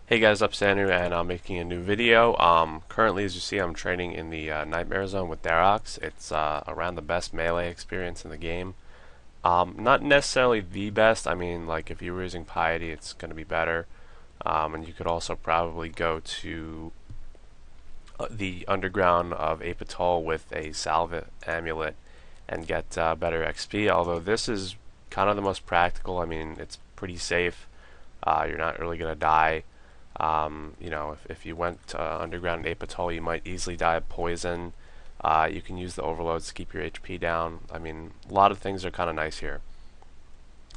Hey guys, up Sander, and I'm making a new video. Currently, as you see, I'm training in the Nightmare Zone with Darox. It's around the best melee experience in the game. Not necessarily the best. I mean, like if you were using Piety, it's going to be better. And you could also probably go to the underground of Apatol with a Salve amulet and get better XP. Although this is kind of the most practical. I mean, it's pretty safe. You're not really going to die. If you went underground in Apatol, you might easily die of poison. You can use the overloads to keep your HP down. I mean, a lot of things are kind of nice here.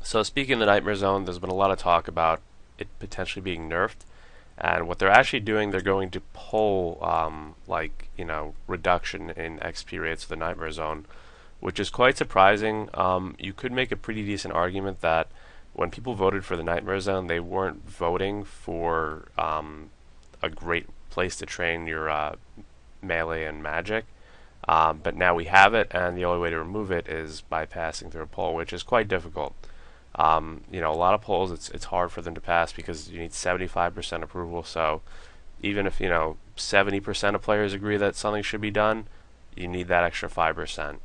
So speaking of the Nightmare Zone, there's been a lot of talk about it potentially being nerfed. And what they're actually doing, they're going to pull, reduction in XP rates for the Nightmare Zone, which is quite surprising. You could make a pretty decent argument that when people voted for the Nightmare Zone, they weren't voting for a great place to train your melee and magic. But now we have it, and the only way to remove it is by passing through a poll, which is quite difficult. A lot of polls, it's hard for them to pass because you need 75% approval. So even if 70% of players agree that something should be done, you need that extra 5%.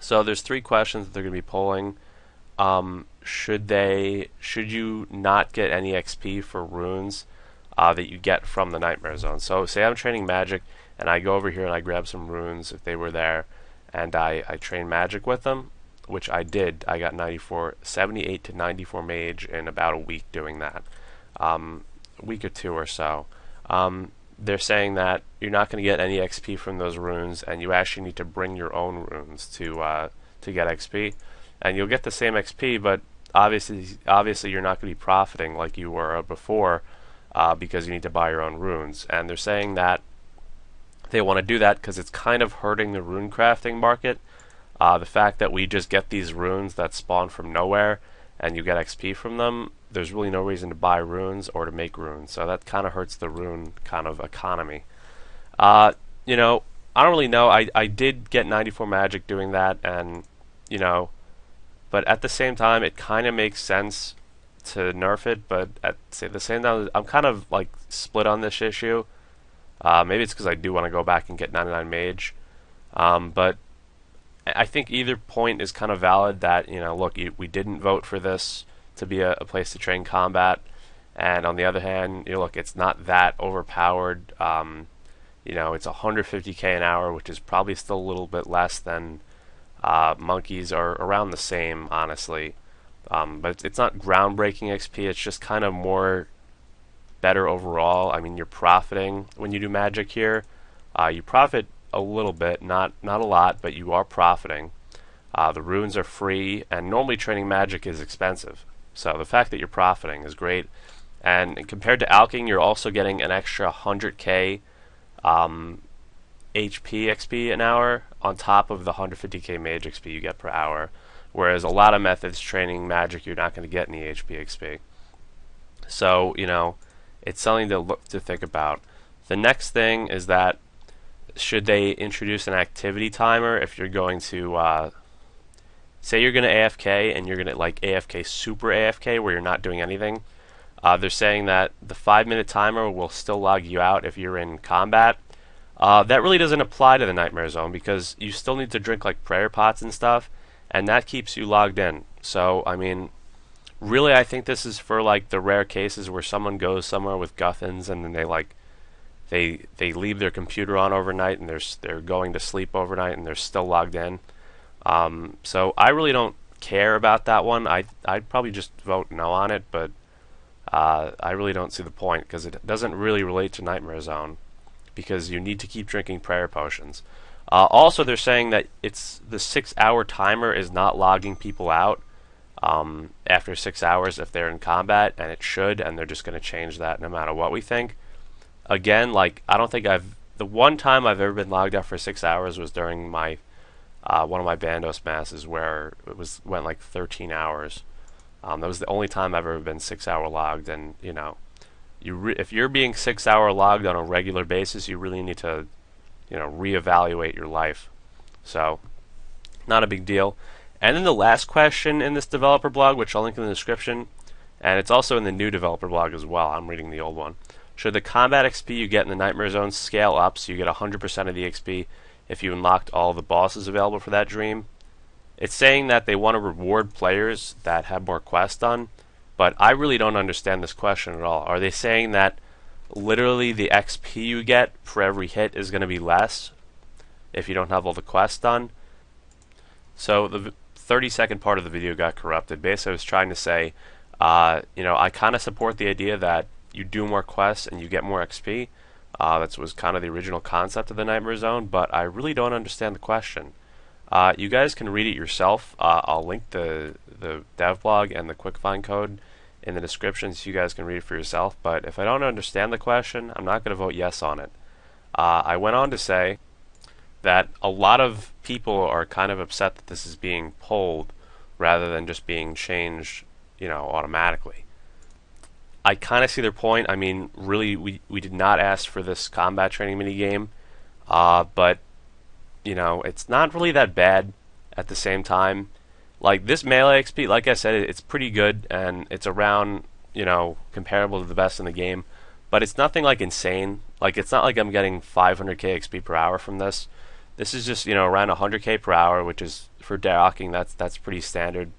So there's three questions that they're going to be polling. Should you not get any XP for runes that you get from the Nightmare Zone? So say I'm training magic and I go over here and I grab some runes if they were there, and I train magic with them, which I did. I got 78 to 94 mage in about a week doing that, a week or two or so. They're saying that you're not going to get any XP from those runes, and you actually need to bring your own runes to get XP, and you'll get the same XP, but obviously you're not going to be profiting like you were before, because you need to buy your own runes. And they're saying that they want to do that because it's kind of hurting the rune crafting market. The fact that we just get these runes that spawn from nowhere and you get XP from them, there's really no reason to buy runes or to make runes. So that kind of hurts the rune kind of economy. I don't really know. I did get 94 magic doing that, and but at the same time, it kind of makes sense to nerf it. But at the same time, I'm kind of like split on this issue. Maybe it's because I do want to go back and get 99 mage. But I think either point is kind of valid. That look, we didn't vote for this to be a place to train combat, and on the other hand, look, it's not that overpowered. It's 150k an hour, which is probably still a little bit less than monkeys, are around the same, honestly. But it's not groundbreaking XP. It's just kind of more better overall. I mean, you're profiting when you do magic here. You profit a little bit, not a lot, but you are profiting. The runes are free, and normally training magic is expensive. So the fact that you're profiting is great. And compared to alking, you're also getting an extra 100k HP XP an hour on top of the 150k mage XP you get per hour. Whereas a lot of methods training magic, you're not going to get any HP XP. So it's something to think about. The next thing is that should they introduce an activity timer if you're going to say you're going to AFK and you're going to like AFK super AFK where you're not doing anything. They're saying that the 5-minute timer will still log you out if you're in combat. That really doesn't apply to the Nightmare Zone because you still need to drink like prayer pots and stuff, and that keeps you logged in. So I mean, really, I think this is for like the rare cases where someone goes somewhere with guffins and then they leave their computer on overnight and they're going to sleep overnight and they're still logged in. So I really don't care about that one. I'd probably just vote no on it, but I really don't see the point because it doesn't really relate to Nightmare Zone because you need to keep drinking prayer potions. Also, they're saying that it's the 6-hour timer is not logging people out after 6 hours if they're in combat, and it should, and they're just going to change that no matter what we think. Again, like I don't think the one time I've ever been logged out for 6 hours was during my one of my Bandos masses where went like 13 hours. That was the only time I've ever been 6-hour logged, and if you're being 6-hour logged on a regular basis, you really need to reevaluate your life. So not a big deal. And then the last question in this developer blog, which I'll link in the description, and it's also in the new developer blog as well. I'm reading the old one. Should the combat XP you get in the Nightmare Zone scale up so you get 100% of the XP if you unlocked all the bosses available for that dream? It's saying that they want to reward players that have more quests done, but I really don't understand this question at all. Are they saying that literally the XP you get for every hit is going to be less if you don't have all the quests done? So the 30-second part of the video got corrupted. Basically, I was trying to say, I kind of support the idea that you do more quests and you get more XP. That was kind of the original concept of the Nightmare Zone, but I really don't understand the question. You guys can read it yourself. I'll link the dev blog and the quick find code in the description so you guys can read it for yourself. But if I don't understand the question, I'm not going to vote yes on it. I went on to say that a lot of people are kind of upset that this is being pulled rather than just being changed, automatically. I kind of see their point. I mean, really, we did not ask for this combat training minigame, but it's not really that bad at the same time. Like, this melee XP, like I said, it's pretty good, and it's around, comparable to the best in the game, but it's nothing, like, insane. Like, it's not like I'm getting 500k XP per hour from this. This is just, around 100k per hour, which is, for Darocking, that's pretty standard.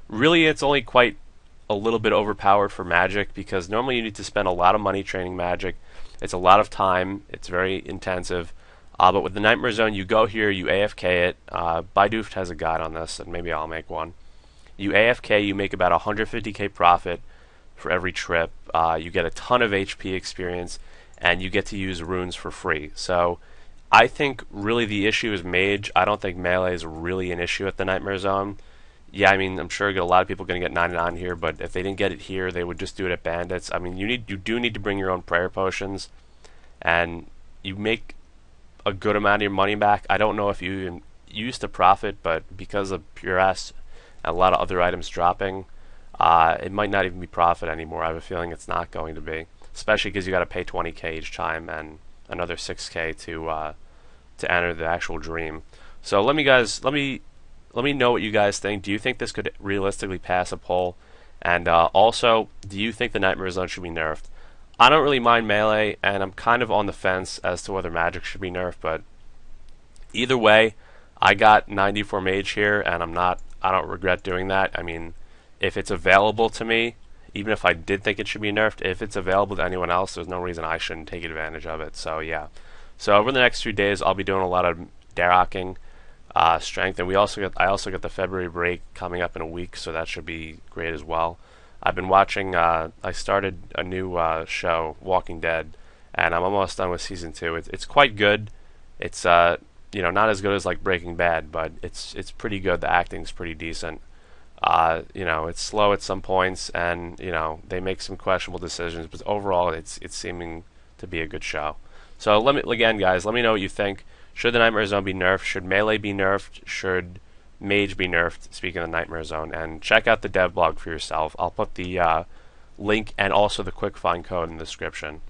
Really, it's only quite a little bit overpowered for Magic, because normally you need to spend a lot of money training Magic. It's a lot of time. It's very intensive. But with the Nightmare Zone, you go here, you AFK it. Baidoofd has a guide on this, and maybe I'll make one. You AFK, you make about 150k profit for every trip. You get a ton of HP experience, and you get to use runes for free. So I think really the issue is Mage. I don't think Melee is really an issue at the Nightmare Zone. Yeah, I mean, I'm sure a lot of people are going to get 99 here, but if they didn't get it here, they would just do it at Bandits. I mean, you do need to bring your own prayer potions, and you make a good amount of your money back. I don't know if you used to profit, but because of Pure S and a lot of other items dropping, it might not even be profit anymore. I have a feeling it's not going to be, especially because you got to pay 20k each time and another 6k to enter the actual dream. So let me know what you guys think. Do you think this could realistically pass a poll? And also, do you think the Nightmare Zone should be nerfed? I don't really mind Melee, and I'm kind of on the fence as to whether Magic should be nerfed, but either way, I got 94 Mage here, and I don't regret doing that. I mean, if it's available to me, even if I did think it should be nerfed, if it's available to anyone else, there's no reason I shouldn't take advantage of it. So yeah. So over the next few days, I'll be doing a lot of Darocking, strength, and I also got the February break coming up in a week, so that should be great as well. I've been watching, I started a new show, Walking Dead, and I'm almost done with season 2. It's quite good. It's not as good as like Breaking Bad, but it's pretty good. The acting's pretty decent. It's slow at some points, and they make some questionable decisions, but overall it's seeming to be a good show. So let me know what you think. Should the Nightmare Zone be nerfed? Should Melee be nerfed? Should Mage be nerfed, speaking of the Nightmare Zone? And check out the dev blog for yourself. I'll put the link and also the quick find code in the description.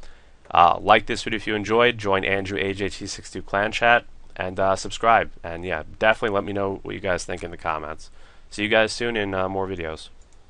Like this video if you enjoyed. Join Andrew AJT62 Clan Chat and subscribe. And yeah, definitely let me know what you guys think in the comments. See you guys soon in more videos.